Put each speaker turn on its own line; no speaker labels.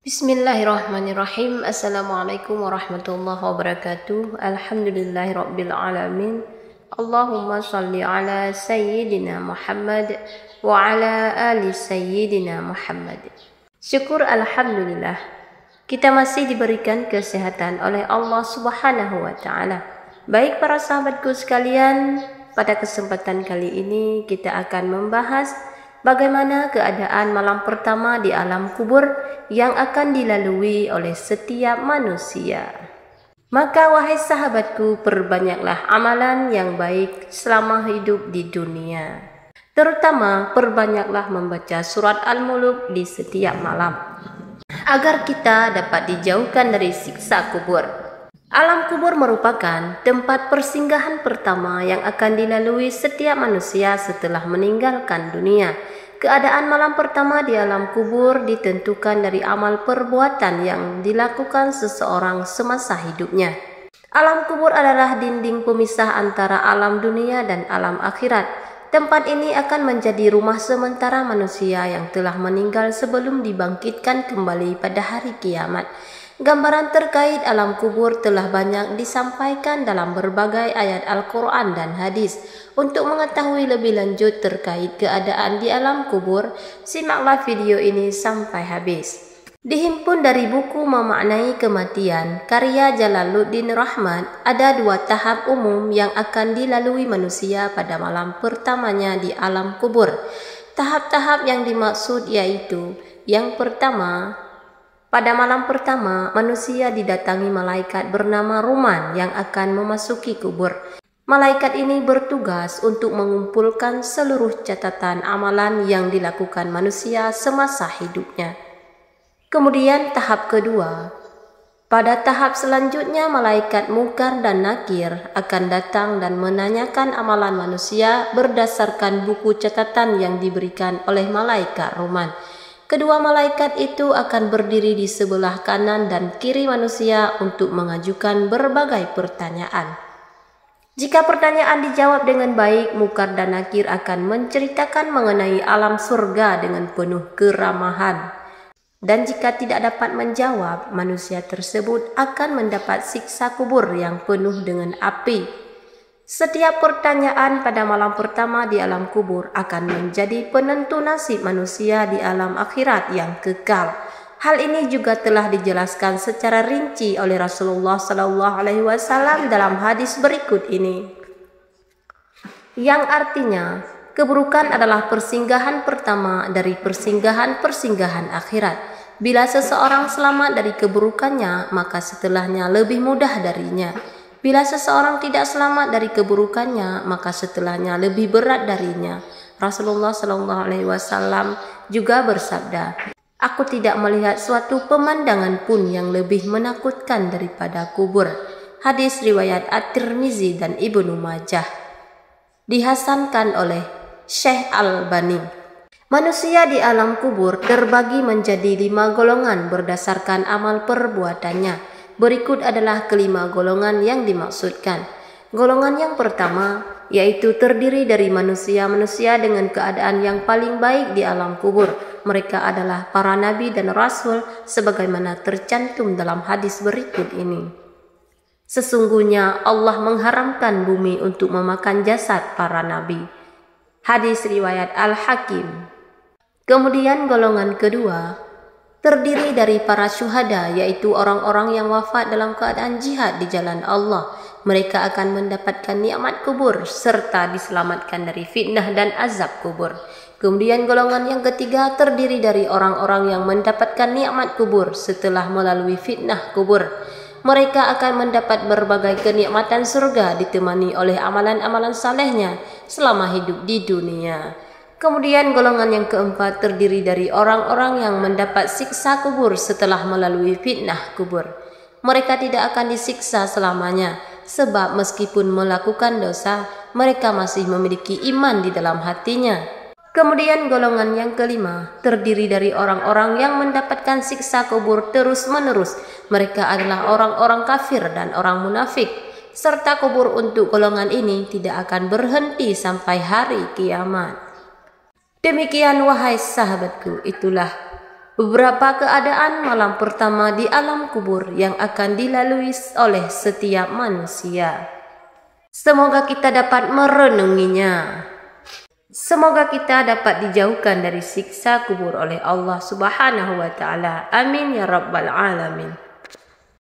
Bismillahirrahmanirrahim. Assalamualaikum warahmatullahi wabarakatuh. Alhamdulillahirabbil alamin. Allahumma shalli ala sayyidina Muhammad wa ala ali sayyidina Muhammad. Syukur alhamdulillah, kita masih diberikan kesehatan oleh Allah Subhanahu wa taala. Baik para sahabatku sekalian, pada kesempatan kali ini kita akan membahas bagaimana keadaan malam pertama di alam kubur yang akan dilalui oleh setiap manusia. Maka wahai sahabatku, perbanyaklah amalan yang baik selama hidup di dunia. Terutama perbanyaklah membaca surat Al-Mulk di setiap malam, agar kita dapat dijauhkan dari siksa kubur. Alam kubur merupakan tempat persinggahan pertama yang akan dilalui setiap manusia setelah meninggalkan dunia. Keadaan malam pertama di alam kubur ditentukan dari amal perbuatan yang dilakukan seseorang semasa hidupnya. Alam kubur adalah dinding pemisah antara alam dunia dan alam akhirat. Tempat ini akan menjadi rumah sementara manusia yang telah meninggal sebelum dibangkitkan kembali pada hari kiamat. Gambaran terkait alam kubur telah banyak disampaikan dalam berbagai ayat Al-Quran dan hadis. Untuk mengetahui lebih lanjut terkait keadaan di alam kubur, simaklah video ini sampai habis. Dihimpun dari buku Memaknai Kematian, karya Jalaluddin Rahmat, ada dua tahap umum yang akan dilalui manusia pada malam pertamanya di alam kubur. Tahap-tahap yang dimaksud yaitu, yang pertama, pada malam pertama, manusia didatangi malaikat bernama Ruman yang akan memasuki kubur. Malaikat ini bertugas untuk mengumpulkan seluruh catatan amalan yang dilakukan manusia semasa hidupnya. Kemudian tahap kedua. Pada tahap selanjutnya, malaikat Munkar dan Nakir akan datang dan menanyakan amalan manusia berdasarkan buku catatan yang diberikan oleh malaikat Ruman. Kedua malaikat itu akan berdiri di sebelah kanan dan kiri manusia untuk mengajukan berbagai pertanyaan. Jika pertanyaan dijawab dengan baik, Munkar dan Nakir akan menceritakan mengenai alam surga dengan penuh keramahan. Dan jika tidak dapat menjawab, manusia tersebut akan mendapat siksa kubur yang penuh dengan api. Setiap pertanyaan pada malam pertama di alam kubur akan menjadi penentu nasib manusia di alam akhirat yang kekal. Hal ini juga telah dijelaskan secara rinci oleh Rasulullah SAW dalam hadis berikut ini, yang artinya keburukan adalah persinggahan pertama dari persinggahan-persinggahan akhirat. Bila seseorang selamat dari keburukannya, maka setelahnya lebih mudah darinya. Bila seseorang tidak selamat dari keburukannya, maka setelahnya lebih berat darinya. Rasulullah SAW juga bersabda, "Aku tidak melihat suatu pemandangan pun yang lebih menakutkan daripada kubur." Hadis riwayat At-Tirmizi dan Ibnu Majah. Dihasankan oleh Syekh Al-Albani. Manusia di alam kubur terbagi menjadi 5 golongan berdasarkan amal perbuatannya. Berikut adalah kelima golongan yang dimaksudkan. Golongan yang pertama yaitu terdiri dari manusia-manusia dengan keadaan yang paling baik di alam kubur. Mereka adalah para nabi dan rasul sebagaimana tercantum dalam hadis berikut ini. Sesungguhnya Allah mengharamkan bumi untuk memakan jasad para nabi. Hadis riwayat Al-Hakim. Kemudian golongan kedua terdiri dari para syuhada, yaitu orang-orang yang wafat dalam keadaan jihad di jalan Allah. Mereka akan mendapatkan nikmat kubur serta diselamatkan dari fitnah dan azab kubur. Kemudian golongan yang ketiga terdiri dari orang-orang yang mendapatkan nikmat kubur setelah melalui fitnah kubur. Mereka akan mendapat berbagai kenikmatan surga ditemani oleh amalan-amalan salehnya selama hidup di dunia. Kemudian golongan yang keempat terdiri dari orang-orang yang mendapat siksa kubur setelah melalui fitnah kubur. Mereka tidak akan disiksa selamanya, sebab meskipun melakukan dosa, mereka masih memiliki iman di dalam hatinya. Kemudian golongan yang kelima terdiri dari orang-orang yang mendapatkan siksa kubur terus-menerus. Mereka adalah orang-orang kafir dan orang munafik. Serta kubur untuk golongan ini tidak akan berhenti sampai hari kiamat. Demikian wahai sahabatku, itulah beberapa keadaan malam pertama di alam kubur yang akan dilalui oleh setiap manusia. Semoga kita dapat merenunginya. Semoga kita dapat dijauhkan dari siksa kubur oleh Allah Subhanahu wa Ta'ala. Amin ya Rabbal Alamin.